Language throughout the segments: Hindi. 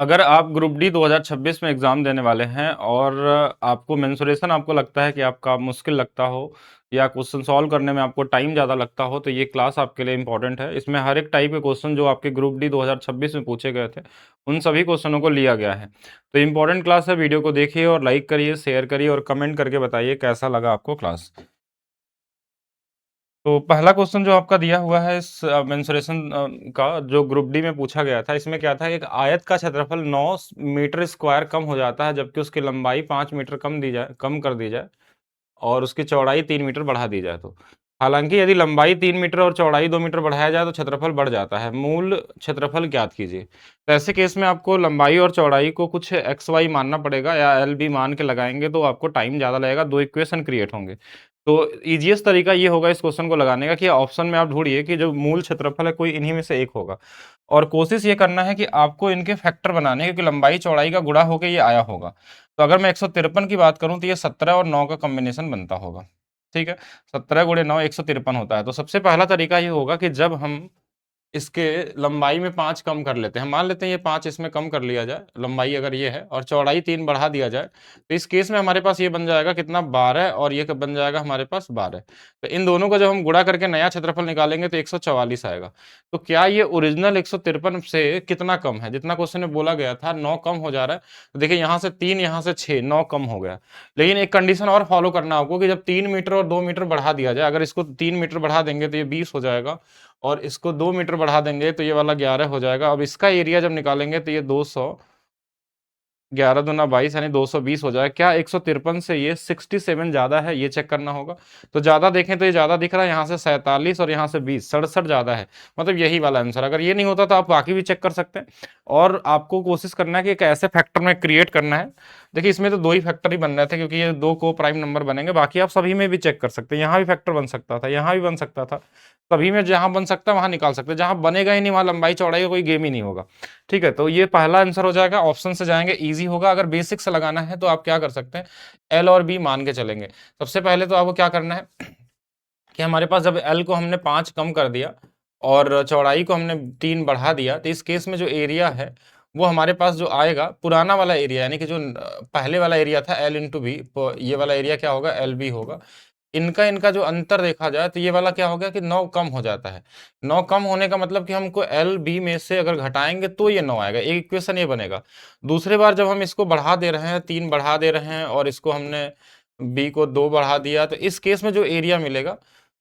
अगर आप ग्रुप डी 2026 में एग्ज़ाम देने वाले हैं और आपको मेंसुरेशन आपको लगता है कि आपका मुश्किल लगता हो या क्वेश्चन सॉल्व करने में आपको टाइम ज़्यादा लगता हो, तो ये क्लास आपके लिए इम्पोर्टेंट है। इसमें हर एक टाइप के क्वेश्चन जो आपके ग्रुप डी 2026 में पूछे गए थे, उन सभी क्वेश्चनों को लिया गया है। तो इम्पोर्टेंट क्लास है, वीडियो को देखिए और लाइक करिए, शेयर करिए और कमेंट करके बताइए कैसा लगा आपको क्लास। तो पहला क्वेश्चन जो आपका दिया हुआ है इस मेंसुरेशन का जो ग्रुप डी में पूछा गया था, इसमें क्या था, एक आयत का क्षेत्रफल 9 मीटर स्क्वायर कम हो जाता है जबकि उसकी लंबाई 5 मीटर कम कर दी जाए और उसकी चौड़ाई 3 मीटर बढ़ा दी जाए तो। हालांकि यदि लंबाई 3 मीटर और चौड़ाई 2 मीटर बढ़ाया जाए तो क्षेत्रफल बढ़ जाता है। मूल क्षेत्रफल ज्ञात कीजिए। तो ऐसे केस में आपको लंबाई और चौड़ाई को कुछ एक्स वाई मानना पड़ेगा या एल बी मान के लगाएंगे तो आपको टाइम ज़्यादा लगेगा, 2 इक्वेशन क्रिएट होंगे। तो ईज़ीएस्ट तरीका ये होगा इस क्वेश्चन को लगाने का कि ऑप्शन में आप ढूँढिए कि जो मूल क्षेत्रफल है कोई इन्हीं में से एक होगा। और कोशिश ये करना है कि आपको इनके फैक्टर बनाने हैं क्योंकि लंबाई-चौड़ाई का गुणा होके ये आया होगा। तो अगर मैं 153 की बात करूँ तो ये 17 और 9 का कॉम्बिनेशन बनता होगा। ठीक है? 17 गुणे 9 153 होता है। तो सबसे पहला तरीका ये होगा कि जब हम इसके लंबाई में 5 कम कर लेते हैं। मान लेते हैं ये 5 इसमें कम कर लिया जाए, लंबाई अगर ये है और चौड़ाई 3 बढ़ा दिया जाए, तो इस केस में हमारे पास ये बन जाएगा कितना 12 और ये बन जाएगा हमारे पास 12। तो इन दोनों को जब हम गुणा करके नया क्षेत्रफल निकालेंगे तो 144 आएगा। तो क्या ये ओरिजिनल 153 से कितना कम है? जितना क्वेश्चन में बोला गया था 9 कम हो जा रहा है। तो देखिए यहाँ से 3 यहाँ से 6 9 कम हो गया। लेकिन एक कंडीशन और फॉलो करना आपको कि जब 3 मीटर और 2 मीटर बढ़ा दिया जाए, अगर इसको 3 मीटर बढ़ा देंगे तो ये 20 हो जाएगा और इसको 2 मीटर बढ़ा देंगे तो ये वाला 11 हो जाएगा। अब इसका एरिया जब निकालेंगे तो ये 200 11 दूना 22 यानी 220 हो जाएगा। क्या 153 से ये 67 ज़्यादा है? ये चेक करना होगा। तो ज़्यादा देखें तो ये ज़्यादा दिख रहा है, यहाँ से 47 और यहाँ से 20, 67 ज़्यादा है। मतलब यही वाला आंसर। अगर ये नहीं होता तो आप बाकी भी चेक कर सकते हैं और आपको कोशिश करना है कि एक ऐसे फैक्टर में क्रिएट करना है। देखिए इसमें तो 2 ही फैक्टर ही बन रहे थे क्योंकि ये 2 को प्राइम नंबर बनेंगे, बाकी आप सभी में भी चेक कर सकते हैं। यहाँ भी फैक्टर बन सकता था, यहाँ भी बन सकता था। सभी में जहाँ बन सकता है वहाँ निकाल सकते हैं। जहाँ बनेगा ही नहीं वहाँ लंबाई-चौड़ाई का कोई गेम ही नहीं होगा। ठीक है, तो ये पहला आंसर हो जाएगा। ऑप्शन से जाएँगे, ईज़ी होगा। अगर बेसिक से लगाना है तो आप क्या कर सकते हैं, एल और बी मान के चलेंगे। सबसे पहले तो आपको क्या करना है कि हमारे पास जब एल को हमने 5 कम कर दिया और चौड़ाई को हमने 3 बढ़ा दिया, तो इस केस में जो एरिया है, वो हमारे पास जो आएगा पुराना वाला एरिया यानी कि जो पहले वाला एरिया था एल इंटू बी, तो ये वाला एरिया क्या होगा, एल बी होगा। इनका इनका जो अंतर देखा जाए तो ये वाला क्या हो गया कि 9 कम हो जाता है। 9 कम होने का मतलब कि हमको एल बी में से अगर घटाएँगे तो ये 9 आएगा। एक इक्वेशन ये बनेगा। दूसरी बार जब हम इसको बढ़ा दे रहे हैं, 3 बढ़ा दे रहे हैं और इसको हमने बी को 2 बढ़ा दिया, तो इस केस में जो एरिया मिलेगा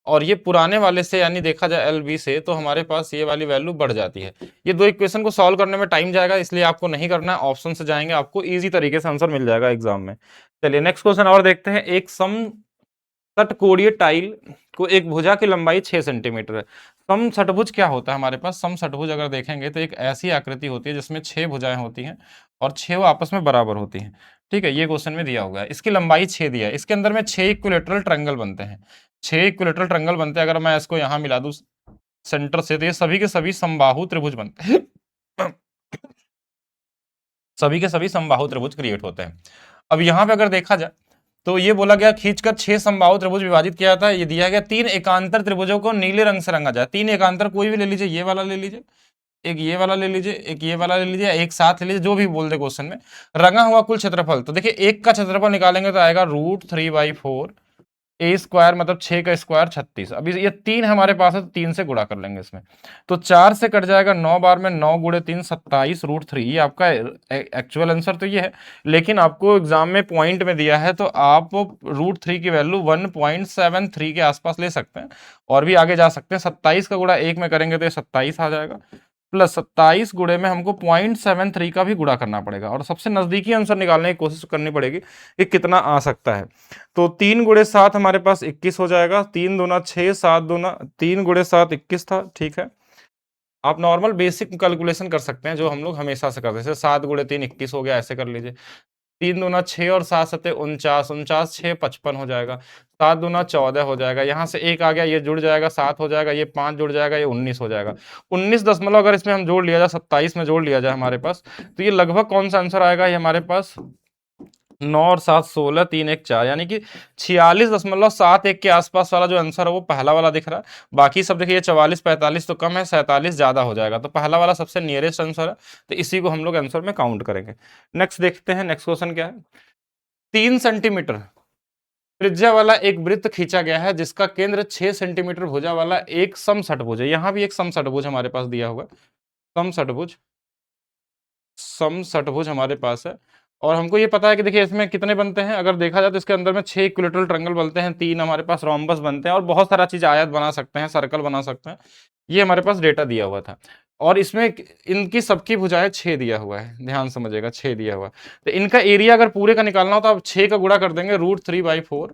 और ये पुराने वाले से यानी देखा जाए एल बी से, तो हमारे पास ये वाली वैल्यू बढ़ जाती है। ये 2 इक्वेशन को सॉल्व करने में टाइम जाएगा, इसलिए आपको नहीं करना है। ऑप्शन से जाएँगे, आपको ईज़ी तरीके से आंसर मिल जाएगा एग्ज़ाम में। चलिए नेक्स्ट क्वेश्चन और देखते हैं। एक षटकोणीय टाइल को एक भुजा की लंबाई 6 सेंटीमीटर है। समषटभुज क्या होता है हमारे पास? समषटभुज अगर देखेंगे तो एक ऐसी आकृति होती है जिसमें 6 भुजाएं होती हैं और 6 वो आपस में बराबर होती हैं। ठीक है, ये क्वेश्चन में दिया हुआ है। इसकी लंबाई 6 दिया है। इसके अंदर में 6 इक्विलेटरल ट्रायंगल बनते हैं। 6 इक्विलेटरल ट्रायंगल बनते हैं। अगर मैं इसको यहाँ मिला दूँ सेंटर से तो ये सभी के सभी समबाहु त्रिभुज बनते हैं। सभी के सभी समबाहु त्रिभुज क्रिएट होते हैं। अब यहाँ पे अगर देखा जाए तो ये बोला गया खींचकर 6 समबाहु त्रिभुज विभाजित किया जाता है। ये दिया गया 3 एकांतर त्रिभुजों को नीले रंग से रंगा जाए। 3 एकांतर कोई भी ले लीजिए, ये वाला ले लीजिए, एक ये वाला ले लीजिए, एक ये वाला ले लीजिए, एक साथ ले लीजिए, जो भी बोल दे क्वेश्चन में। रंगा हुआ कुल क्षेत्रफल, तो देखिए एक का क्षेत्रफल निकालेंगे तो आएगा √3/4 ए स्क्वायर मतलब 6 का स्क्वायर 36। अभी ये 3 हमारे पास है तो 3 से गुणा कर लेंगे इसमें। तो 4 से कट जाएगा 9 बार में, 9 गुणे 3 27 √3। ये आपका एक्चुअल आंसर तो ये है, लेकिन आपको एग्जाम में पॉइंट में दिया है तो आप √3 की वैल्यू 1.73 के आसपास ले सकते हैं और भी आगे जा सकते हैं। 27 का गुणा 1 में करेंगे तो ये 27 आ जाएगा, प्लस 27 गुणे में हमको 0.73 का भी गुणा करना पड़ेगा और सबसे नजदीकी आंसर निकालने की कोशिश करनी पड़ेगी कि कितना आ सकता है। तो 3 गुणे 7 हमारे पास 21 हो जाएगा। 3 दूना 6, 7 दूना 3 गुणे 7 21 था। ठीक है, आप नॉर्मल बेसिक कैलकुलेशन कर सकते हैं जो हम लोग हमेशा से करते हैं। जैसे 7 गुणे 3 21 हो गया, ऐसे कर लीजिए। 3 दूना 6 और 7 सते 49, 49 6 55 हो जाएगा। 7 दूना 14 हो जाएगा। यहाँ से 1 आ गया, ये जुड़ जाएगा, 7 हो जाएगा, ये 5 जुड़ जाएगा, ये 19 हो जाएगा। 19 दशमलव अगर इसमें हम जोड़ लिया जाए, 27 में जोड़ लिया जाए हमारे पास, तो ये लगभग कौन सा आंसर आएगा? ये हमारे पास 9 और 7 16, 3 1 4, यानी कि 46.71 के आसपास वाला जो आंसर है वो पहला वाला दिख रहा है। बाकी सब देखिए 44 45 तो कम है, 47 ज्यादा हो जाएगा, तो पहला वाला सबसे नियरेस्ट आंसर है, तो इसी को हम लोग आंसर में काउंट करेंगे। नेक्स्ट देखते हैं, नेक्स्ट क्वेश्चन क्या है। 3 सेंटीमीटर त्रिज्या वाला एक वृत्त खींचा गया है जिसका केंद्र 6 सेंटीमीटर भुजा वाला एक समषटभुज है। यहां भी एक समषटभुज हमारे पास दिया हुआ है, समषटभुज, समषटभुज हमारे पास है। और हमको ये पता है कि देखिए इसमें कितने बनते हैं, अगर देखा जाए तो इसके अंदर में 6 इक्विलेटरल ट्रायंगल बनते हैं, 3 हमारे पास रोम्बस बनते हैं, और बहुत सारा चीज आयत बना सकते हैं, सर्कल बना सकते हैं। ये हमारे पास डेटा दिया हुआ था, और इसमें इनकी सबकी भुजाएं 6 दिया हुआ है, ध्यान समझिएगा 6 दिया हुआ है। तो इनका एरिया अगर पूरे का निकालना हो तो आप 6 का गुणा कर देंगे, √3/4,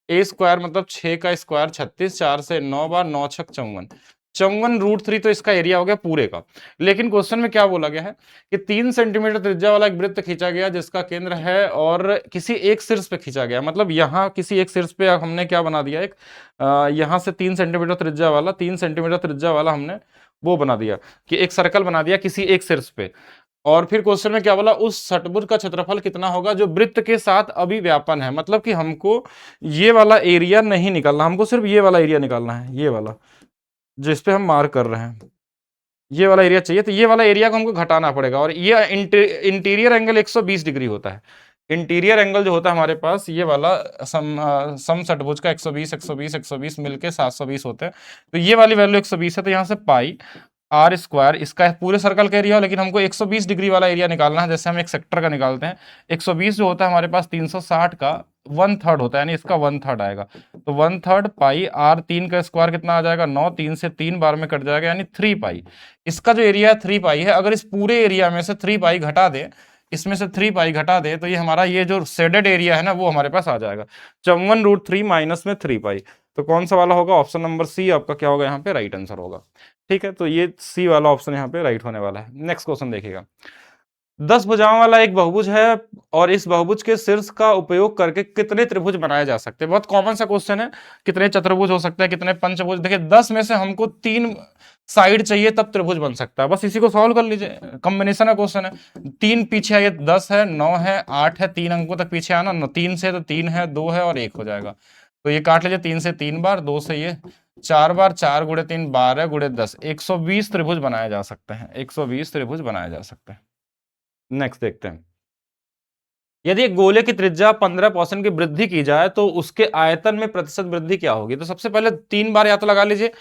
ए स्क्वायर मतलब 6 का स्क्वायर 36, 4 से 9 बार, 9 छक 54, 54√3 तो इसका एरिया हो गया पूरे का। लेकिन क्वेश्चन में क्या बोला गया है कि 3 सेंटीमीटर त्रिज्या वाला एक वृत्त खींचा गया जिसका केंद्र है और किसी एक शीर्ष पे खींचा गया, मतलब यहाँ किसी एक शीर्ष पे हमने क्या बना दिया, एक यहाँ से 3 सेंटीमीटर त्रिज्या वाला, 3 सेंटीमीटर त्रिज्या वाला हमने वो बना दिया कि एक सर्कल बना दिया किसी एक शीर्ष पे। और फिर क्वेश्चन में क्या बोला, उस षटभुज का क्षेत्रफल कितना होगा जो वृत्त के साथ अभिव्यापन है, मतलब कि हमको ये वाला एरिया नहीं निकालना, हमको सिर्फ ये वाला एरिया निकालना है, ये वाला जिस पे हम मार्क कर रहे हैं, ये वाला एरिया चाहिए। तो ये वाला एरिया को हमको घटाना पड़ेगा, और ये इंटीरियर एंगल 120 डिग्री होता है। इंटीरियर एंगल जो होता है हमारे पास ये वाला समषटभुज का 120 120 120 मिलके 720 होते हैं। तो ये वाली वैल्यू 120 है, तो यहाँ से पाई आर स्क्वायर, इसका पूरे सर्कल का एरिया हो, लेकिन हमको 120 डिग्री वाला एरिया निकालना है, जैसे हम एक सेक्टर का निकालते हैं। 120 जो होता है हमारे पास 360 का 1/3 होता है, यानी इसका 1/3 आएगा। तो 1/3 पाई आर, 3 का स्क्वायर कितना आ जाएगा 9, 3 से 3 बार में कट जाएगा, यानी 3 पाई। इसका जो एरिया 3 पाई है, अगर इस पूरे एरिया में से 3 पाई घटा दे, इसमें से 3 पाई घटा दे, तो ये हमारा ये जो शेडेड एरिया है ना वो हमारे पास आ जाएगा 54√3 माइनस में 3 पाई। तो कौन सा वाला होगा, ऑप्शन नंबर सी आपका क्या होगा यहाँ पे राइट आंसर होगा। ठीक है, तो ये सी वाला ऑप्शन यहाँ पे राइट होने वाला है। नेक्स्ट क्वेश्चन देखिएगा। 10 भुजाओं वाला एक बहुभुज है और इस बहुभुज के शीर्ष का उपयोग करके कितने त्रिभुज बनाए जा सकते हैं। बहुत कॉमन सा क्वेश्चन है, कितने चतुर्भुज हो सकते हैं, कितने पंचभुज। देखिए 10 में से हमको 3 साइड चाहिए तब त्रिभुज बन सकता है, बस इसी को सॉल्व कर लीजिए, कॉम्बिनेशन का क्वेश्चन है। 3 पीछे है, ये 10 है, 9 है, 8 है, 3 अंकों तक पीछे आना, 3 से तो 3 है, 2 है और 1 हो जाएगा। तो ये काट लीजिए, 3 से 3 बार, 2 से ये 4 बार, 4 गुणे 3 12 गुणे 10, 120 त्रिभुज बनाए जा सकते हैं, 120 त्रिभुज बनाए जा सकते हैं। नेक्स्ट देखते हैं। यदि एक गोले की त्रिज्या 15% की वृद्धि की जाए तो उसके आयतन में प्रतिशत वृद्धि क्या होगी। तो सबसे पहले 3 बार या तो लगा लीजिए,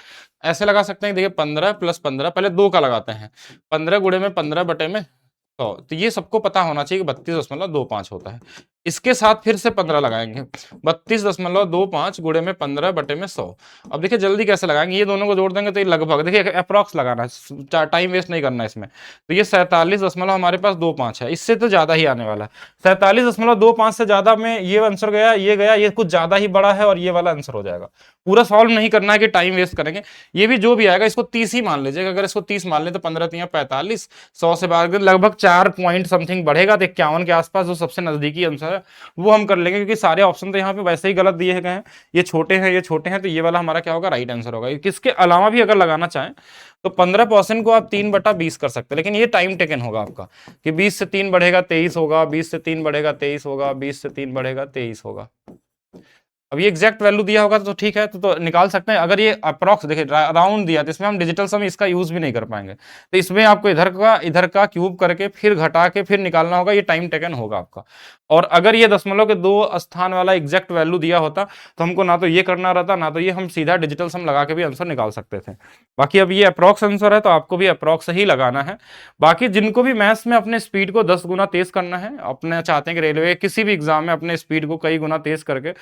ऐसे लगा सकते हैं, देखिए 15 + 15, पहले 2 का लगाते हैं, 15 गुणे में 15 बटे में 100, तो ये सबको पता होना चाहिए कि 32.25 होता है। इसके साथ फिर से 15 लगाएंगे, 32.25 गुणे में 15 बटे में 100। अब देखिए जल्दी कैसे लगाएंगे, ये दोनों को जोड़ देंगे तो ये लगभग, देखिए अप्रॉक्स लगाना है, टाइम वेस्ट नहीं करना है इसमें। तो ये 47 दशमलव हमारे पास 25 है, इससे तो ज्यादा ही आने वाला है। 47.25 से ज्यादा में ये आंसर गया, ये गया, ये कुछ ज्यादा ही बड़ा है और ये वाला आंसर हो जाएगा। पूरा सॉल्व नहीं करना है कि टाइम वेस्ट करेंगे। ये भी जो भी आएगा इसको 30 ही मान लीजिएगा, अगर इसको 30 मान ले तो 15 × 45, 100 से बाहर लगभग 4 पॉइंट समथिंग बढ़ेगा, तो 51 के आसपास जो सबसे नजदीकी आंसर है वो हम कर लेंगे, क्योंकि सारे ऑप्शन तो यहाँ पे वैसे ही गलत दिए गए हैं, ये छोटे हैं, ये छोटे हैं, तो ये वाला हमारा क्या होगा राइट आंसर होगा। किसके अलावा भी अगर लगाना चाहें तो 15% को आप 3/20 कर सकते हैं, लेकिन ये टाइम टेकन होगा आपका, कि 20 से 3 बढ़ेगा 23 होगा, 20 से 3 बढ़ेगा 23 होगा, 20 से 3 बढ़ेगा 23 होगा। अब ये एग्जैक्ट वैल्यू दिया होगा तो ठीक है, तो निकाल सकते हैं। अगर ये अप्रॉक्स देखिए राउंड दिया तो इसमें हम डिजिटल सम इसका यूज भी नहीं कर पाएंगे, तो इसमें आपको इधर का क्यूब करके फिर घटा के फिर निकालना होगा, ये टाइम टेकन होगा आपका। और अगर ये दशमलव के 2 स्थान वाला एग्जैक्ट वैल्यू दिया होता तो हमको ना तो ये करना रहता, ना तो ये, हम सीधा डिजिटल सम लगा के भी आंसर निकाल सकते थे। बाकी अब ये अप्रॉक्स आंसर है तो आपको भी अप्रॉक्स ही लगाना है। बाकी जिनको भी मैथ्स में अपने स्पीड को 10 गुना तेज करना है, अपने चाहते हैं कि रेलवे किसी भी एग्जाम में अपने स्पीड को कई गुना तेज करके,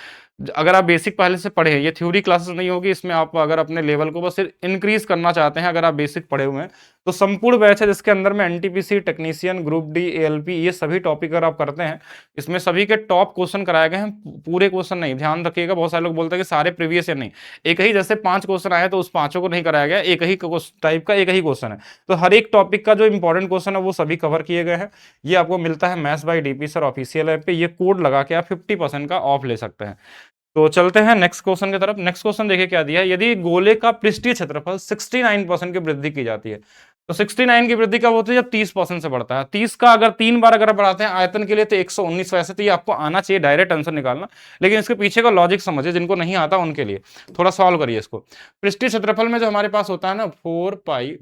अगर आप बेसिक पहले से पढ़े हैं, ये थ्योरी क्लासेस नहीं होगी, इसमें आप अगर अपने लेवल को बस इंक्रीज करना चाहते हैं, अगर आप बेसिक पढ़े हुए हैं तो संपूर्ण बैच है जिसके अंदर में NTPC, technician, group D, ALP, ये सभी टॉपिक अगर आप करते हैं, इसमें सभी के टॉप क्वेश्चन कराए गए हैं, पूरे क्वेश्चन नहीं, ध्यान रखिएगा। बहुत सारे लोग बोलते हैं कि सारे प्रीवियस ईयर नहीं, एक ही जैसे 5 क्वेश्चन आए तो उस 5 को नहीं कराया गया, एक ही टाइप का एक ही क्वेश्चन है, तो हर एक टॉपिक का जो इंपॉर्टेंट क्वेश्चन है वो सभी कवर किए गए हैं। ये आपको मिलता है maths by DP sir official app पे, ये कोड लगा के आप 50% का ऑफ ले सकते हैं। तो चलते हैं नेक्स्ट क्वेश्चन की तरफ। नेक्स्ट क्वेश्चन देखिए क्या दिया है। यदि गोले का पृष्ठीय क्षेत्रफल 69% की वृद्धि की जाती है, तो 69 की वृद्धि कब होती है? जब 30% से बढ़ता है। 30 का अगर 3 बार अगर बढ़ाते हैं आयतन के लिए तो 119। वैसे तो ये आपको आना चाहिए डायरेक्ट आंसर निकालना, लेकिन इसके पीछे का लॉजिक समझिए, जिनको नहीं आता उनके लिए थोड़ा सॉल्व करिए इसको। पृष्ठीय क्षेत्रफल में जो हमारे पास होता है ना 4 पाई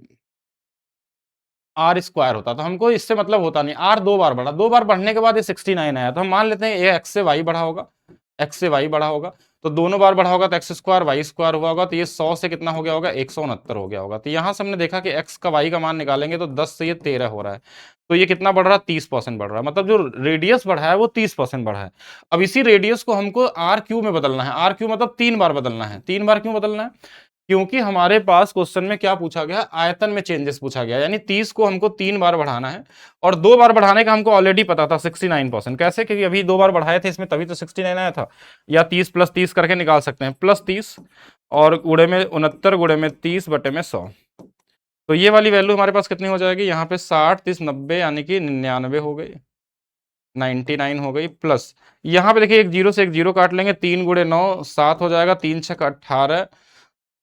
आर स्क्वायर होता, तो हमको इससे मतलब होता नहीं, आर 2 बार बढ़ा, 2 बार बढ़ने के बाद ये 69 आया, तो हम मान लेते हैं ये एक्स से वाई बढ़ा होगा, एक्स से वाई बढ़ा होगा, तो दोनों बार बढ़ा होगा तो एक्स स्क्वायर वाई स्क्वायर हुआ होगा, तो ये 100 से कितना हो गया होगा? 169 हो गया होगा। तो यहां से हमने देखा कि एक्स का वाई का मान निकालेंगे तो 10 से ये 13 हो रहा है, तो ये कितना बढ़ रहा है? 30% बढ़ रहा है, मतलब जो रेडियस बढ़ा है वो 30% बढ़ा है। अब इसी रेडियस को हमको आर क्यू में बदलना है। आर क्यू मतलब 3 बार बदलना है। 3 बार क्यों बदलना है? क्योंकि हमारे पास क्वेश्चन में क्या पूछा गया? आयतन में चेंजेस पूछा गया, यानी 30 को हमको 3 बार बढ़ाना है, और 2 बार बढ़ाने का हमको ऑलरेडी पता था 69%। कैसे? क्योंकि अभी 2 बार बढ़ाए थे इसमें, तभी तो 69 आया था। या 30 + 30 करके निकाल सकते हैं, +30 और गुणे में 69 गुणे में 30 बटे में 100। तो ये वाली वैल्यू हमारे पास कितनी हो जाएगी? यहाँ पे 60 30 90 यानी कि 99 हो गई, 99 हो गई, प्लस यहाँ पे देखिए एक जीरो से एक जीरो काट लेंगे, 3 गुणे 9 7 हो जाएगा, 3 छक 18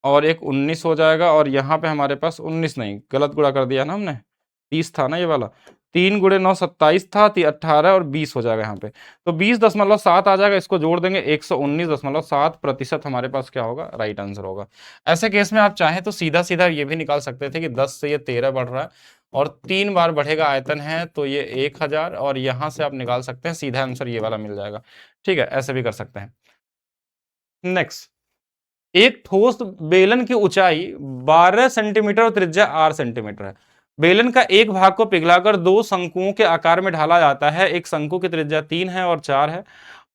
और एक 19 हो जाएगा, और यहाँ पे हमारे पास 19 नहीं, गलत गुणा कर दिया ना हमने, 30 था ना ये वाला, 3 गुणे 9 27 था, 18 और 20 हो जाएगा यहाँ पे, तो 20.7 आ जाएगा। इसको जोड़ देंगे, 119.7% हमारे पास क्या होगा? राइट आंसर होगा। ऐसे केस में आप चाहें तो सीधा सीधा ये भी निकाल सकते थे कि 10 से ये 13 बढ़ रहा है और 3 बार बढ़ेगा आयतन है तो ये 1000, और यहां से आप निकाल सकते हैं सीधा आंसर ये वाला मिल जाएगा। ठीक है, ऐसे भी कर सकते हैं। नेक्स्ट, एक ठोस बेलन की ऊंचाई 12 सेंटीमीटर और त्रिज्या 8 सेंटीमीटर है। बेलन का एक भाग को पिघलाकर दो शंकुओं के आकार में ढाला जाता है। एक शंकु की त्रिज्या 3 है और 4 है,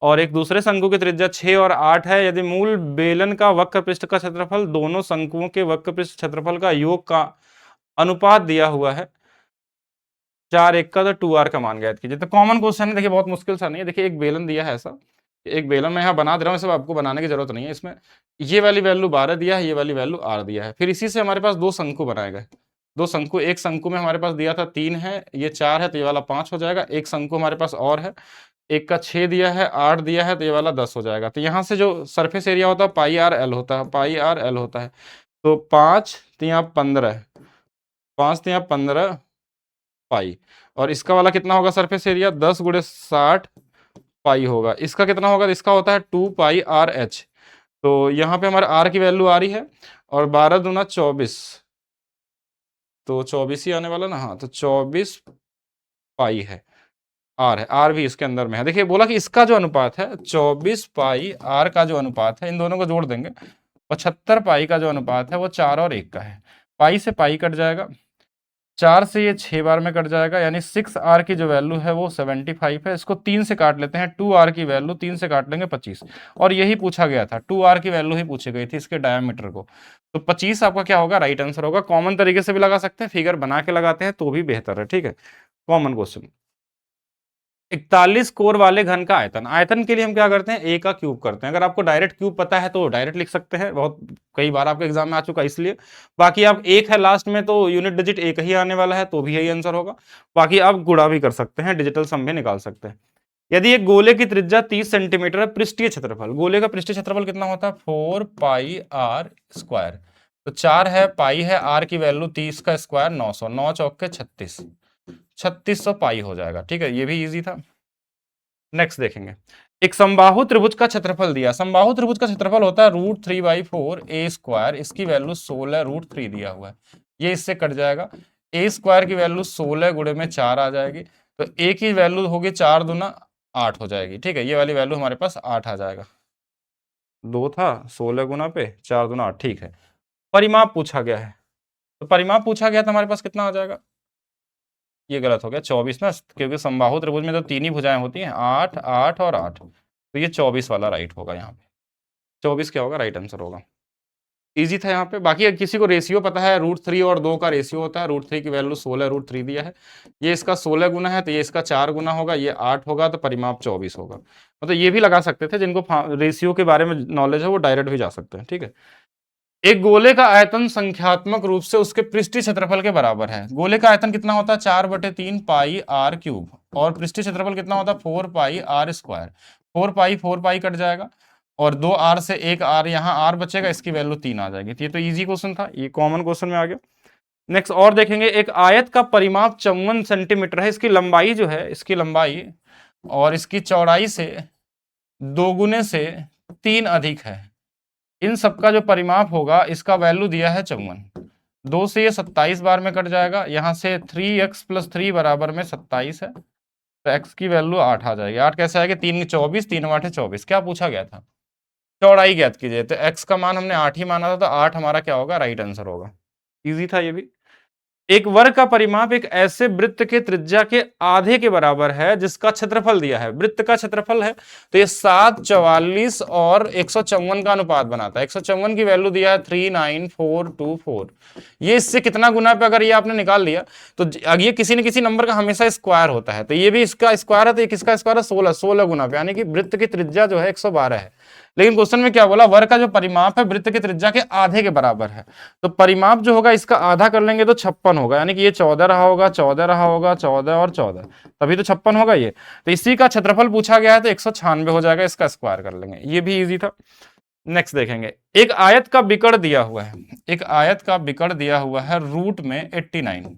और एक दूसरे शंकु की त्रिज्या 6 और 8 है। यदि मूल बेलन का वक्र पृष्ठ का क्षेत्रफल दोनों शंकुओं के वक्र पृष्ठ क्षेत्रफल का योग का अनुपात दिया हुआ है 4:1 का, तो 2r का मान ज्ञात कीजिए। तो कॉमन क्वेश्चन है, देखिए बहुत मुश्किल सा नहीं है। देखिए एक बेलन दिया है ऐसा, एक बेलन मैं यहाँ बना दे रहा हूँ, सब आपको बनाने की जरूरत नहीं है। इसमें ये वाली वैल्यू 12 दिया है, ये वाली वैल्यू r दिया है। फिर इसी से हमारे पास दो शंकु बनाए गए, दो शंकु, एक शंकु में हमारे पास दिया था 3 है, ये 4 है, तो ये वाला 5 हो जाएगा। एक शंकु हमारे पास और है, एक का 6 दिया है, 8 दिया है, तो ये वाला 10 हो जाएगा। तो यहाँ से जो सरफेस एरिया होता है पाई आर एल होता है, पाई आर एल होता है। तो 5 तिया 15, 5 तिया 15 पाई, और इसका वाला कितना होगा सरफेस एरिया? 10 गुणे 60 पाई होगा। इसका कितना होगा? इसका होता है 2 पाई आर एच। तो यहाँ पे हमारे आर की वैल्यू आ रही है, और 12 दूना 24, तो 24 ही आने वाला ना, हाँ, तो 24 पाई है, आर है, आर भी इसके अंदर में है। देखिए बोला कि इसका जो अनुपात है 24 पाई आर का जो अनुपात है, इन दोनों को जोड़ देंगे, 75 पाई का जो अनुपात है वो 4 और 1 का है। पाई से पाई कट जाएगा, 4 से ये 6 बार में कट जाएगा, यानी 6r की जो वैल्यू है वो 75 है। इसको 3 से काट लेते हैं, 2r की वैल्यू 3 से काट लेंगे 25, और यही पूछा गया था, 2r की वैल्यू ही पूछी गई थी इसके डायमीटर को। तो 25 आपका क्या होगा? राइट आंसर होगा। कॉमन तरीके से भी लगा सकते हैं, फिगर बना के लगाते हैं तो भी बेहतर है। ठीक है, कॉमन क्वेश्चन। 41 कोर वाले घन का आयतन, आयतन के लिए हम क्या करते हैं? ए का क्यूब करते हैं। अगर आपको डायरेक्ट क्यूब पता है तो डायरेक्ट लिख सकते हैं, बहुत कई बार आपके एग्जाम में आ चुका है इसलिए। बाकी आप एक है लास्ट में तो यूनिट डिजिट एक ही आने वाला है, तो भी यही आंसर होगा। बाकी आप गुणा भी कर सकते हैं, डिजिटल सम भी निकाल सकते हैं। यदि एक गोले की त्रिज्या 30 सेंटीमीटर है, पृष्ठीय क्षेत्रफल, गोले का पृष्ठीय क्षेत्रफल कितना होता है? 4 पाई आर स्क्वायर। तो 4 है, पाई है, आर की वैल्यू 30 का स्क्वायर 900, 9 चौक के 36, 3600 पाई हो जाएगा। ठीक है, ये भी इजी था। नेक्स्ट देखेंगे, एक समबाहु त्रिभुज का क्षेत्रफल दिया। समबाहु त्रिभुज का क्षेत्रफल होता है √3/4 ए स्क्वायर, इसकी वैल्यू 16 √3 दिया हुआ है, ये इससे कट जाएगा। ए स्क्वायर की वैल्यू 16 गुणे में 4 आ जाएगी, तो ए की वैल्यू होगी 4 दूना 8 हो जाएगी। ठीक है, ये वाली वैल्यू हमारे पास 8 आ जाएगा, 2 था 16 गुना पे 4 दूना 8। ठीक है, परिमाप पूछा गया है, तो परिमाप पूछा गया तो हमारे पास कितना आ जाएगा? ये गलत हो गया, 24 ना, क्योंकि समबाहु त्रिभुज में तो 3 ही भुजाएं होती हैं, 8 8 और 8, तो ये 24 वाला राइट होगा। यहाँ पे 24 क्या होगा? राइट आंसर होगा। इजी था यहाँ पे। बाकी अगर किसी को रेशियो पता है, √3 और 2 का रेशियो होता है, √3 की वैल्यू 16 √3 दिया है, ये इसका 16 गुना है तो ये इसका 4 गुना होगा, ये 8 होगा, तो परिमाप 24 होगा। मतलब ये भी लगा सकते थे, जिनको रेशियो के बारे में नॉलेज है वो डायरेक्ट भी जा सकते हैं। ठीक है, एक गोले का आयतन संख्यात्मक रूप से उसके पृष्ठीय क्षेत्रफल के बराबर है। गोले का आयतन कितना होता है? 4/3 पाई आर क्यूब, और पृष्ठीय क्षेत्रफल कितना होता है? 4 पाई आर स्क्वायर। 4 पाई कट जाएगा, और 2 आर से एक आर, यहाँ आर बचेगा, इसकी वैल्यू 3 आ जाएगी। तो ये तो इजी क्वेश्चन था, ये कॉमन क्वेश्चन में आ गया। नेक्स्ट और देखेंगे, एक आयत का परिमाप 54 सेंटीमीटर है, इसकी लंबाई जो है, इसकी लंबाई और इसकी चौड़ाई से दोगुने से 3 अधिक है। इन सबका जो परिमाप होगा इसका वैल्यू दिया है 54। 2 से ये 27 बार में कट जाएगा, यहां से 3x + 3 बराबर में 27 है, तो x की वैल्यू 8 आ जाएगी। 8 कैसे आएगा, 3 24, 3 8 24। क्या पूछा गया था, चौड़ाई ज्ञात कीजिए, तो x का मान हमने 8 ही माना था, तो 8 हमारा क्या होगा, राइट आंसर होगा। इजी था ये भी। एक वर्ग का परिमाप एक ऐसे वृत्त के त्रिज्या के आधे के बराबर है जिसका क्षेत्रफल दिया है। वृत्त का क्षेत्रफल है तो ये 7, 44 और 154 का अनुपात बनाता है। 154 की वैल्यू दिया है 39424। ये इससे कितना गुना पे, अगर ये आपने निकाल लिया तो ये किसी न किसी नंबर का हमेशा स्क्वायर होता है, तो ये भी इसका स्क्वायर है, तो ये किसका स्क्वायर है, 16 गुना पे, यानी कि वृत्त की त्रिज्या जो है 112 है। लेकिन क्वेश्चन में क्या बोला, वर्ग का जो परिमाप है वृत्त की त्रिज्या के आधे के बराबर है, तो परिमाप जो होगा इसका आधा कर लेंगे तो 56 होगा, यानी कि ये 14 रहा होगा, 14 रहा होगा, 14 और 14, तभी तो 56 होगा ये। तो इसी का क्षेत्रफल पूछा गया है, तो 196 हो जाएगा, इसका स्क्वायर कर लेंगे, ये भी इजी था। नेक्स्ट देखेंगे, एक आयत का विकर्ण दिया हुआ है, एक आयत का विकर्ण दिया हुआ है रूट में 89,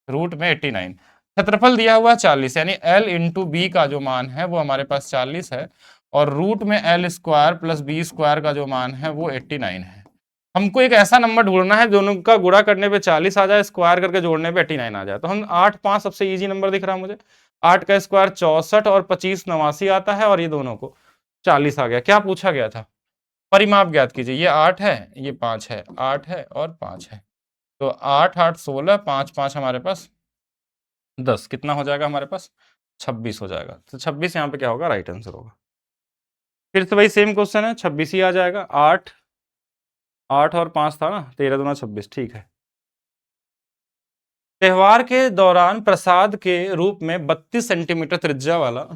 रूट में 89, क्षेत्रफल दिया हुआ है 40, यानी l इंटू बी का जो मान है वो हमारे पास 40 है, और रूट में l square plus B square का जो मान है वो 89 है। हमको एक ऐसा नंबर ढूंढना है दोनों का गुणा करने पे 40 आ जाए, स्क्वायर करके जोड़ने पे 89 आ जाए। तो हम 8 5 सबसे इजी नंबर दिख रहा है मुझे, 8 का स्क्वायर 64 और 25 89 आता है, और ये दोनों को 40 आ गया। क्या पूछा गया था, परिमाप ज्ञात कीजिए। ये 8 है, ये 5 है, 8 है और 5 है, तो 8 8 16, 5 5 हमारे पास 10, कितना हो जाएगा हमारे पास, 26 हो जाएगा। तो 26 यहाँ पे क्या होगा, राइट आंसर होगा। फिर से वही सेम क्वेश्चन है, 26 ही आ जाएगा। 8 8 और 5 था ना, 13 दूना 26, ठीक है। त्योहार के दौरान प्रसाद के रूप में 32 सेंटीमीटर त्रिज्या वाला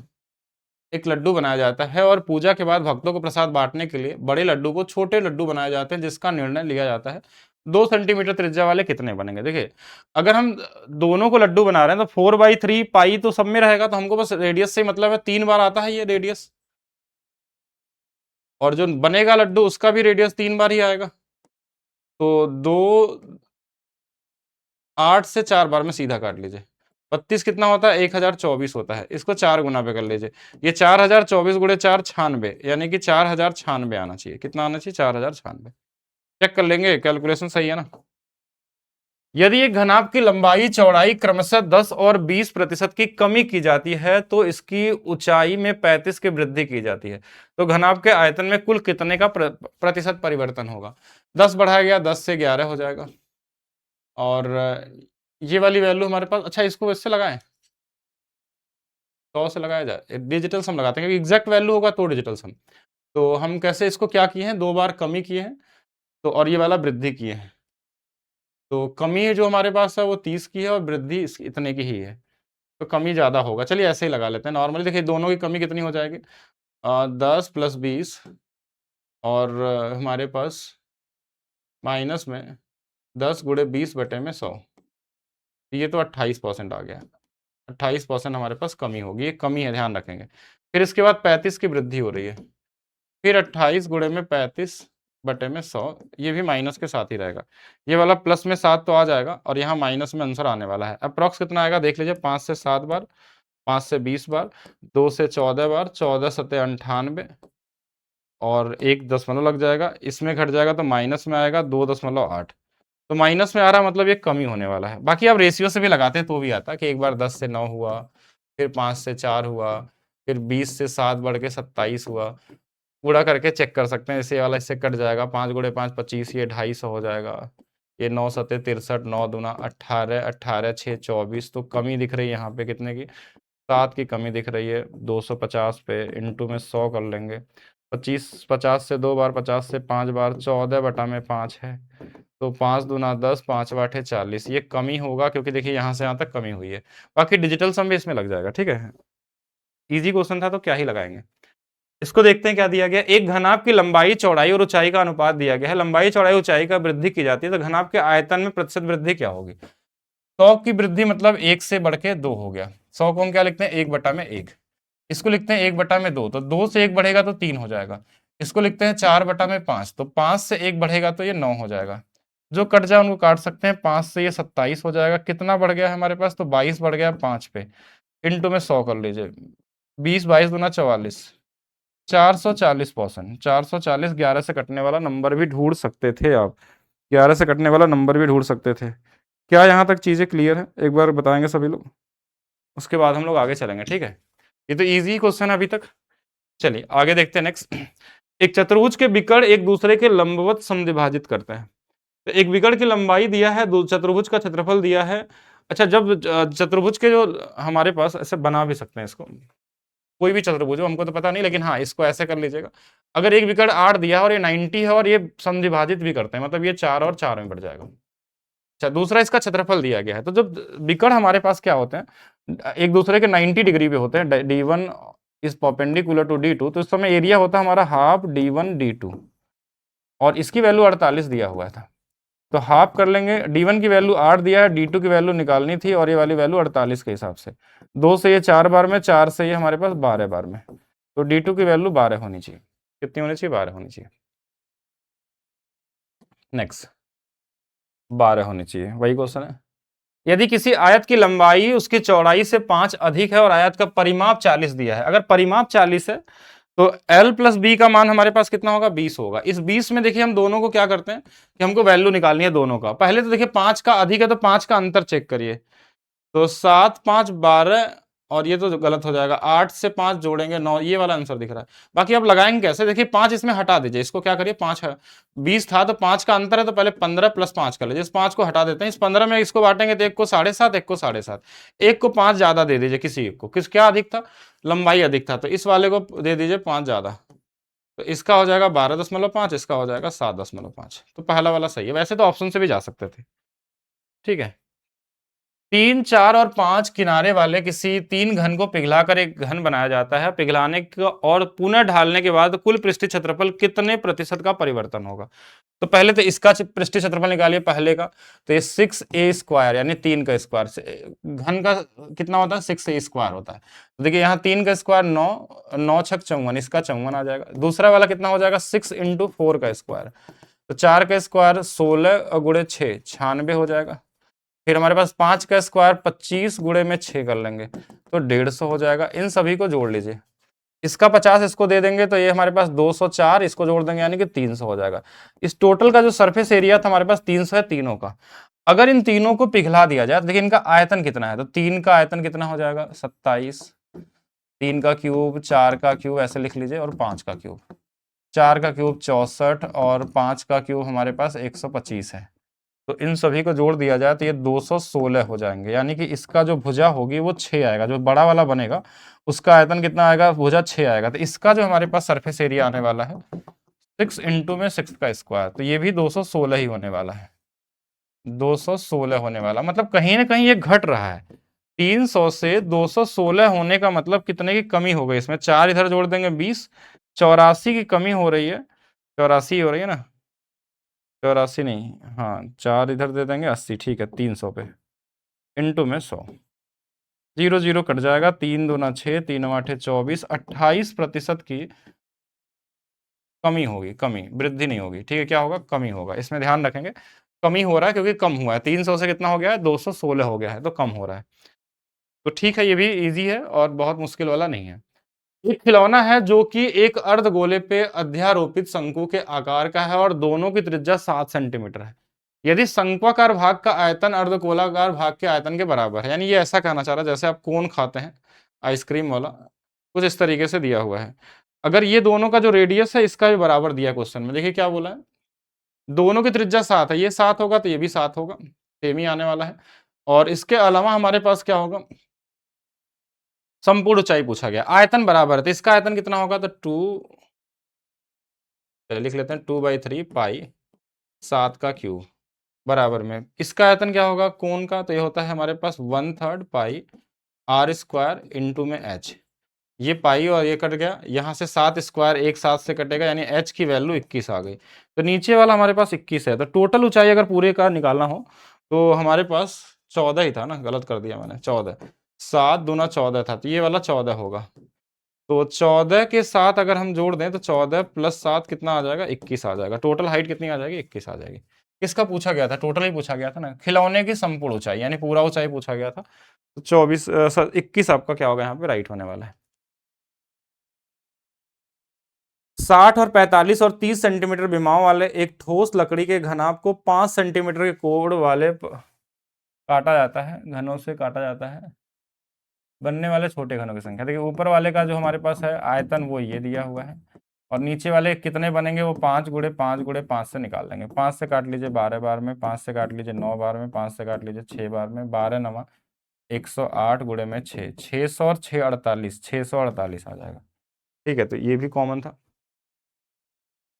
एक लड्डू बनाया जाता है, और पूजा के बाद भक्तों को प्रसाद बांटने के लिए बड़े लड्डू को छोटे लड्डू बनाए जाते हैं, जिसका निर्णय लिया जाता है 2 सेंटीमीटर त्रिज्या वाले कितने बनेंगे। देखिए, अगर हम दोनों को लड्डू बना रहे हैं तो 4/3 पाई तो सब में रहेगा, तो हमको बस रेडियस से मतलब है, 3 बार आता है ये रेडियस, और जो बनेगा लड्डू उसका भी रेडियस 3 बार ही आएगा, तो 2 8 से 4 बार में सीधा काट लीजिए। 32 कितना होता है, 1024 होता है, इसको 4 गुना पे कर लीजिए। ये 4024 गुणे 4 96, यानी कि 4096 आना चाहिए। कितना आना चाहिए, 4096। चेक कर लेंगे, कैलकुलेशन सही है ना। यदि एक घनाभ की लंबाई चौड़ाई क्रमशः 10 और 20% की कमी की जाती है तो इसकी ऊंचाई में 35 की वृद्धि की जाती है, तो घनाभ के आयतन में कुल कितने का प्रतिशत परिवर्तन होगा। 10 बढ़ाया गया, 10 से 11 हो जाएगा, और ये वाली वैल्यू हमारे पास, अच्छा इसको इससे लगाएं, 100 से लगाया जाए, डिजिटल सम लगाते हैं, क्योंकि एग्जैक्ट वैल्यू होगा तो डिजिटल सम। तो हम कैसे इसको क्या किए हैं, 2 बार कमी किए हैं, तो और ये वाला वृद्धि किए हैं, तो कमी जो हमारे पास है वो 30 की है, और वृद्धि इतने की ही है, तो कमी ज़्यादा होगा। चलिए ऐसे ही लगा लेते हैं नॉर्मली। देखिए दोनों की कमी कितनी हो जाएगी, 10 + 20, और हमारे पास माइनस में 10 गुणे 20 बटे में 100, ये तो 28% आ गया। 28% हमारे पास कमी होगी, ये कमी है, ध्यान रखेंगे। फिर इसके बाद 35 की वृद्धि हो रही है, फिर 28 गुणे में 35 बटे में 100, ये भी माइनस के साथ ही रहेगा। ये वाला प्लस में 7 तो आ जाएगा, और यहाँ माइनस में आंसर आने वाला है। अप्रॉक्स कितना आएगा देख लीजिए, 5 से 7 बार, 5 से 20 बार, 2 से 14 बार, 14 सत्ते 98, और 1 दशमलव लग जाएगा, इसमें घट जाएगा तो माइनस में आएगा 2.8, तो माइनस में आ रहा मतलब ये कमी होने वाला है। बाकी आप रेशियो से भी लगाते हैं तो भी आता कि एक बार 10 से 9 हुआ, फिर 5 से 4 हुआ, फिर 20 से 7 बढ़ के 27 हुआ, पूरा करके चेक कर सकते हैं। इसे वाला इससे कट जाएगा, 5 गुणे 5 25, ये 250 हो जाएगा, ये 9 सत्ते 63, 9 दूना 18, 18 6 24, तो कमी दिख रही है यहाँ पे कितने की, 7 की कमी दिख रही है। 250 पे इंटू में 100 कर लेंगे, 25 50 से 2 बार, 50 से 5 बार, 14 बटा में 5 है, तो 5 दूना 10, 5 8 40, ये कमी होगा, क्योंकि देखिए यहाँ से यहाँ तक कमी हुई है। बाकी डिजिटल सम भी इसमें लग जाएगा, ठीक है। इजी क्वेश्चन था तो क्या ही लगाएंगे। इसको देखते हैं क्या दिया गया, एक घनाभ की लंबाई चौड़ाई और ऊंचाई का अनुपात दिया गया है। लंबाई चौड़ाई ऊंचाई का वृद्धि की जाती है, तो घनाभ के आयतन में प्रतिशत वृद्धि क्या होगी। 100 की वृद्धि मतलब 1 से बढ़ के 2 हो गया। 100 को हम क्या लिखते हैं, 1 बटा में 1, इसको लिखते हैं 1 बटा में 2, तो 2 से 1 बढ़ेगा तो 3 हो जाएगा। इसको लिखते हैं 4 बटा में 5, तो 5 से 1 बढ़ेगा तो ये 9 हो जाएगा। जो कट जाए उनको काट सकते हैं। 5 से ये 27 हो जाएगा। कितना बढ़ गया है हमारे पास? तो 22 बढ़ गया 5 पे। इंटू में 100 कर लीजिए। 20 22 दूना 44, 440%। 440 11 से कटने वाला नंबर भी ढूंढ सकते थे आप। 11 से कटने वाला नंबर भी ढूंढ सकते थे। क्या यहाँ तक चीज़ें क्लियर है? एक बार बताएंगे सभी लोग, उसके बाद हम लोग आगे चलेंगे। ठीक है, ये तो इजी क्वेश्चन है अभी तक। चलिए आगे देखते हैं नेक्स्ट। एक चतुर्भुज के विकर्ण एक दूसरे के लंबवत समद्विभाजित करते हैं। तो एक विकर्ण की लंबाई दिया है, चतुर्भुज का क्षेत्रफल दिया है। अच्छा, जब चतुर्भुज के जो हमारे पास ऐसे बना भी सकते हैं इसको, कोई भी चतुर्भुज हो, हमको तो पता नहीं, लेकिन हाँ इसको ऐसे कर लीजिएगा। अगर एक विकर्ण 8 दिया है और ये 90 है और ये समद्विभाजित भी करते हैं, मतलब ये 4 और 4 में बढ़ जाएगा। अच्छा, दूसरा इसका क्षेत्रफल दिया गया है। तो जब विकर्ण हमारे पास क्या होते हैं, एक दूसरे के 90 डिग्री पे होते हैं, D1 is perpendicular to D2, तो इस समय एरिया होता है हमारा हाफ D1 D2, और इसकी वैल्यू 48 दिया हुआ था। तो हाफ कर लेंगे। D1 की वैल्यू 8 दिया है, D2 की वैल्यू निकालनी थी, और ये वाली वैल्यू 48 के हिसाब से। 2 से ये 4 बार में, 4 से ये हमारे पास 12 बार में। तो D2 की वैल्यू 12 होनी चाहिए। कितनी होनी चाहिए? 12 होनी चाहिए। नेक्स्ट, 12 होनी चाहिए, वही क्वेश्चन है। यदि किसी आयत की लंबाई उसकी चौड़ाई से 5 अधिक है और आयत का परिमाप 40 दिया है, अगर परिमाप 40 है तो L प्लस बी का मान हमारे पास कितना होगा? 20 होगा। इस 20 में देखिए हम दोनों को क्या करते हैं कि हमको वैल्यू निकालनी है दोनों का। पहले तो देखिए 5 का अधिक है तो 5 का अंतर चेक करिए। तो 7 5 12, और ये तो गलत हो जाएगा। 8 से 5 जोड़ेंगे 9, ये वाला आंसर दिख रहा है। बाकी आप लगाएंगे कैसे? देखिए 5 इसमें हटा दीजिए, इसको क्या करिए, 5 है, 20 था तो 5 का अंतर है, तो पहले 15 प्लस 5 कर लीजिए। इस 5 को हटा देते हैं। इस 15 में इसको बांटेंगे तो एक को 7.5, एक को 7.5, एक को 5 ज्यादा दे दीजिए। किसी एक को, किस क्या अधिक था? लंबाई अधिक था, तो इस वाले को दे दीजिए 5 ज्यादा। तो इसका हो जाएगा 12.5, इसका हो जाएगा 7.5। तो पहला वाला सही है। वैसे तो ऑप्शन से भी जा सकते थे। ठीक है, 3 4 और 5 किनारे वाले किसी 3 घन को पिघलाकर एक घन बनाया जाता है। पिघलाने और पुनः ढालने के बाद कुल पृष्ठीय क्षेत्रफल कितने प्रतिशत का परिवर्तन होगा? तो पहले तो इसका पृष्ठीय क्षेत्रफल निकालिए पहले का। तो ये 6a² यानी 3 का स्क्वायर से घन का कितना होता है? 6a² होता है। तो देखिए यहाँ 3 का स्क्वायर 9, 9 छक 54, इसका 54 आ जाएगा। दूसरा वाला कितना हो जाएगा? 6 × 4 का स्क्वायर। तो 4 का स्क्वायर 16 और गुणे 6 96 हो जाएगा। फिर हमारे पास 5 का स्क्वायर 25 गुणे में 6 कर लेंगे तो 150 हो जाएगा। इन सभी को जोड़ लीजिए। इसका 50 इसको दे देंगे तो ये हमारे पास 204, इसको जोड़ देंगे यानी कि 300 हो जाएगा। इस टोटल का जो सरफेस एरिया था हमारे पास 300 है तीनों का। अगर इन तीनों को पिघला दिया जाए तो देखिए इनका आयतन कितना है, तो 3 का आयतन कितना हो जाएगा? 27, 3 का क्यूब, 4 का क्यूब ऐसे लिख लीजिए, और 5 का क्यूब। 4 का क्यूब 64 और 5 का क्यूब हमारे पास 125 है। तो इन सभी को जोड़ दिया जाए तो ये 216 हो जाएंगे, यानी कि इसका जो भुजा होगी वो 6 आएगा। जो बड़ा वाला बनेगा उसका आयतन कितना आएगा? भुजा 6 आएगा। तो इसका जो हमारे पास सरफेस एरिया आने वाला है 6 इंटू में 6 का स्क्वायर, तो ये भी 216 ही होने वाला है। 216 होने वाला, मतलब कहीं ना कहीं ये घट रहा है। 300 से 216 होने का मतलब कितने की कमी हो गई? इसमें 4 इधर जोड़ देंगे 20, 84 की कमी हो रही है। 84 हो रही है ना? 84 नहीं, हाँ 4 इधर दे देंगे 80, ठीक है 300 पे इंटू में 100। 0 0 कट जाएगा। 3 दूना 6, 3 8 24, 28% की कमी होगी। कमी, वृद्धि नहीं होगी। ठीक है, क्या होगा? कमी होगा। इसमें ध्यान रखेंगे, कमी हो रहा है क्योंकि कम हुआ है। 300 से कितना हो गया है? 216 हो गया है, तो कम हो रहा है। तो ठीक है, ये भी इजी है और बहुत मुश्किल वाला नहीं है। एक खिलौना है जो कि एक अर्धगोले पे अध्यारोपित शंकु के आकार का है और दोनों की त्रिज्या 7 सेंटीमीटर है। यदि शंक्वाकार भाग का आयतन अर्धगोलाकार भाग के आयतन के बराबर है, यानी ये ऐसा कहना चाह रहा है जैसे आप कोन खाते हैं आइसक्रीम वाला, कुछ इस तरीके से दिया हुआ है। अगर ये दोनों का जो रेडियस है इसका भी बराबर दिया क्वेश्चन में, देखिए क्या बोला है, दोनों की त्रिज्या 7 है, ये 7 होगा तो ये भी 7 होगा, सेम ही आने वाला है। और इसके अलावा हमारे पास क्या होगा? संपूर्ण ऊंचाई पूछा गया, आयतन बराबर है, तो इसका आयतन कितना होगा? तो 2, लिख लेते हैं 2/3 पाई 7 का क्यूब बराबर में इसका आयतन क्या होगा कोण का? तो ये होता है हमारे पास 1/3 पाई r² इंटू में h। ये पाई और ये कट गया, यहाँ से 7 स्क्वायर एक साथ से कटेगा, यानी h की वैल्यू 21 आ गई। तो नीचे वाला हमारे पास 21 है। तो टोटल ऊंचाई अगर पूरे का निकालना हो तो हमारे पास 14 ही था ना, गलत कर दिया मैंने, 14, 7 दूना 14 था, तो ये वाला 14 होगा। तो 14 के साथ अगर हम जोड़ दें तो 14 + 7 कितना आ जाएगा? 21 आ जाएगा। टोटल हाइट कितनी आ जाएगी? 21 आ जाएगी। किसका पूछा गया था? टोटल ही पूछा गया था ना। खिलौने की संपूर्ण ऊंचाई यानी पूरा ऊंचाई पूछा गया था। तो 21 आपका क्या होगा यहाँ पे राइट होने वाला है। 60 और 45 और 30 सेंटीमीटर विमाओं वाले एक ठोस लकड़ी के घनाभ को 5 सेंटीमीटर के कोण वाले काटा जाता है, घनों से काटा जाता है बनने वाले छोटे घनों की संख्या। देखिए ऊपर वाले का जो हमारे पास है आयतन वो ये दिया हुआ है, और नीचे वाले कितने बनेंगे वो 5 गुणे 5 गुणे 5 से निकाल लेंगे। 5 से काट लीजिए 12 बार में, 5 से काट लीजिए 9 बार में, 5 से काट लीजिए 6 बार में, 12 नवा 108 गुणे में 6, 600 और 6 48, 648 आ जाएगा। ठीक है, तो ये भी कॉमन था।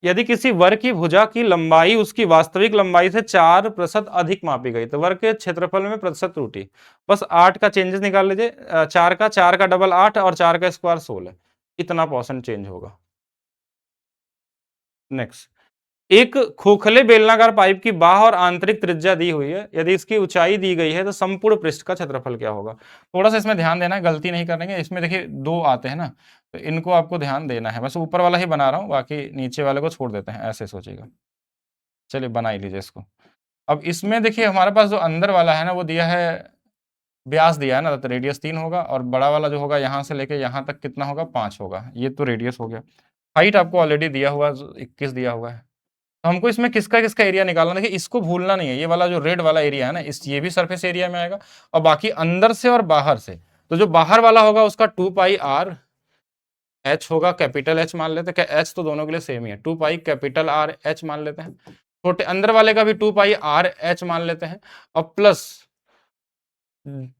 यदि किसी वर्ग की भुजा की लंबाई उसकी वास्तविक लंबाई से 4% अधिक मापी गई तो वर्ग के क्षेत्रफल में प्रतिशत त्रुटि, बस 8 का चेंजेस निकाल लीजिए। 4 का डबल 8 और 4 का स्क्वायर 16, इतना परसेंट चेंज होगा। नेक्स्ट, एक खोखले बेलनाकार पाइप की बाह और आंतरिक त्रिज्या दी हुई है, यदि इसकी ऊंचाई दी गई है तो संपूर्ण पृष्ठ का क्षेत्रफल क्या होगा। थोड़ा सा इसमें ध्यान देना है, गलती नहीं करेंगे। इसमें देखिए दो आते हैं ना, तो इनको आपको ध्यान देना है। बस ऊपर वाला ही बना रहा हूं, बाकी नीचे वाले को छोड़ देते हैं, ऐसे सोचिएगा। चलिए बना ही लीजिए इसको। अब इसमें देखिए हमारे पास जो अंदर वाला है ना वो दिया है, व्यास दिया है ना, तो रेडियस 3 होगा, और बड़ा वाला जो होगा यहाँ से लेके यहाँ तक कितना होगा 5 होगा। ये तो रेडियस हो गया। हाइट आपको ऑलरेडी दिया हुआ 21 दिया हुआ है। तो हमको इसमें किसका किसका एरिया निकालना, देखिए इसको भूलना नहीं है। ये वाला जो रेड वाला एरिया है ना, इस ये भी सरफेस एरिया में आएगा, और बाकी अंदर से और बाहर से। तो जो बाहर वाला होगा उसका 2 पाई आर एच होगा, कैपिटल एच मान लेते हैं। एच तो दोनों के लिए सेम ही है, 2 पाई कैपिटल आर एच मान लेते हैं। छोटे अंदर वाले का भी 2 पाई आर एच मान लेते हैं, और plus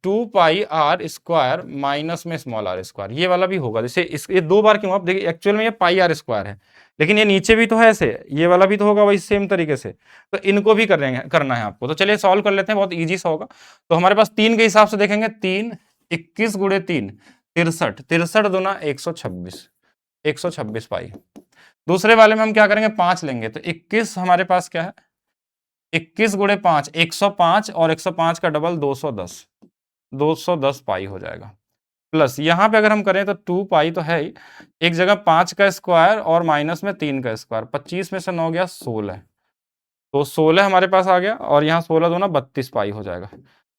2 pi R square minus में स्मॉल आर स्क्वायर, ये वाला भी होगा। जैसे इस ये दो बार क्यों, आप देखिए एक्चुअल में ये पाई आर स्क्वायर है, लेकिन ये नीचे भी तो है ऐसे, ये वाला भी तो होगा वही सेम तरीके से। तो इनको भी करना है आपको। तो चलिए सॉल्व कर लेते हैं, बहुत इजी सा होगा। तो हमारे पास 3 के हिसाब से देखेंगे, 3 21 गुणे 3 63, 63 दूना 126, 126 पाई। दूसरे वाले में हम क्या करेंगे, 5 लेंगे, तो 21 हमारे पास क्या है, 21 गुणे 5 105, और 105 का डबल 210, 210 पाई हो जाएगा। प्लस यहाँ पे अगर हम करें तो 2 पाई तो है ही, एक जगह 5 का स्क्वायर और माइनस में 3 का स्क्वायर, 25 में से 9 गया 16, तो 16 हमारे पास आ गया, और यहाँ 16 दूना 32 पाई हो जाएगा।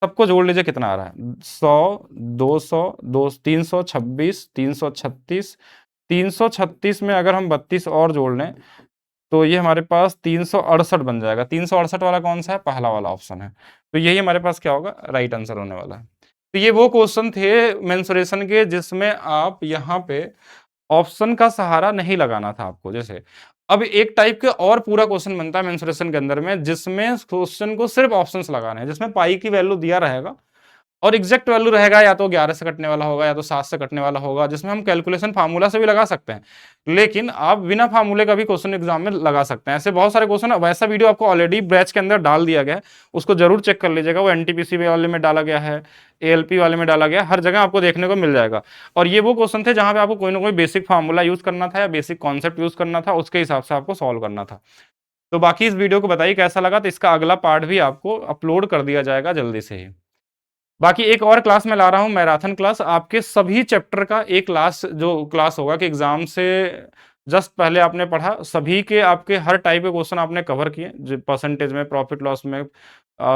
सबको जोड़ लीजिए कितना आ रहा है, 100 200 2 326 336, 336 में अगर हम 32 और जोड़ लें तो ये हमारे पास 368 बन जाएगा। 368 वाला कौन सा है, पहला वाला ऑप्शन है। तो यही हमारे पास क्या होगा, राइट आंसर होने वाला है। तो ये वो क्वेश्चन थे मेंसुरेशन के जिसमें आप यहाँ पे ऑप्शन का सहारा नहीं लगाना था आपको। जैसे अब एक टाइप के और पूरा क्वेश्चन बनता है मेंसुरेशन के अंदर में, जिसमें क्वेश्चन को सिर्फ ऑप्शंस लगाने हैं, जिसमें पाई की वैल्यू दिया रहेगा और एग्जैक्ट वैल्यू रहेगा, या तो 11 से कटने वाला होगा या तो 7 से कटने वाला होगा, जिसमें हम कैलकुलेशन फार्मूला से भी लगा सकते हैं, लेकिन आप बिना फार्मूले का भी क्वेश्चन एग्जाम में लगा सकते हैं। ऐसे बहुत सारे क्वेश्चन, वैसा वीडियो आपको ऑलरेडी बैच के अंदर डाल दिया गया है, उसको जरूर चेक कर लीजिएगा। वो एनटीपीसी वाले में डाला गया है, एएलपी वाले में डाला गया, हर जगह आपको देखने को मिल जाएगा। और ये वो क्वेश्चन थे जहां पे आपको कोई ना कोई बेसिक फार्मूला यूज करना था या बेसिक कॉन्सेप्ट यूज करना था, उसके हिसाब से आपको सॉल्व करना था। तो बाकी इस वीडियो को बताइए कैसा लगा, तो इसका अगला पार्ट भी आपको अपलोड कर दिया जाएगा जल्दी से ही। बाकी एक और क्लास मैं ला रहा हूं, मैराथन क्लास, आपके सभी चैप्टर का एक क्लास, जो क्लास होगा कि एग्जाम से जस्ट पहले आपने पढ़ा, सभी के आपके हर टाइप के क्वेश्चन आपने कवर किए, जो परसेंटेज में, प्रॉफिट लॉस में,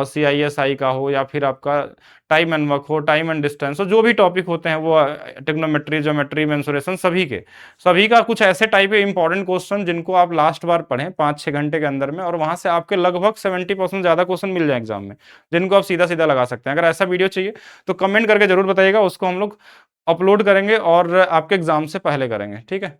CISI का हो, या फिर आपका टाइम एंड वर्क हो, टाइम एंड डिस्टेंस हो, जो भी टॉपिक होते हैं वो, टेक्नोमेट्री, ज्योमेट्री, मेंसुरेशन, सभी का कुछ ऐसे टाइप के इंपॉर्टेंट क्वेश्चन जिनको आप लास्ट बार पढ़ें 5-6 घंटे के अंदर में, और वहां से आपके लगभग 70% ज्यादा क्वेश्चन मिल जाए एग्जाम में, जिनको आप सीधा सीधा लगा सकते हैं। अगर ऐसा वीडियो चाहिए तो कमेंट करके जरूर बताइएगा, उसको हम लोग अपलोड करेंगे और आपके एग्जाम से पहले करेंगे। ठीक है।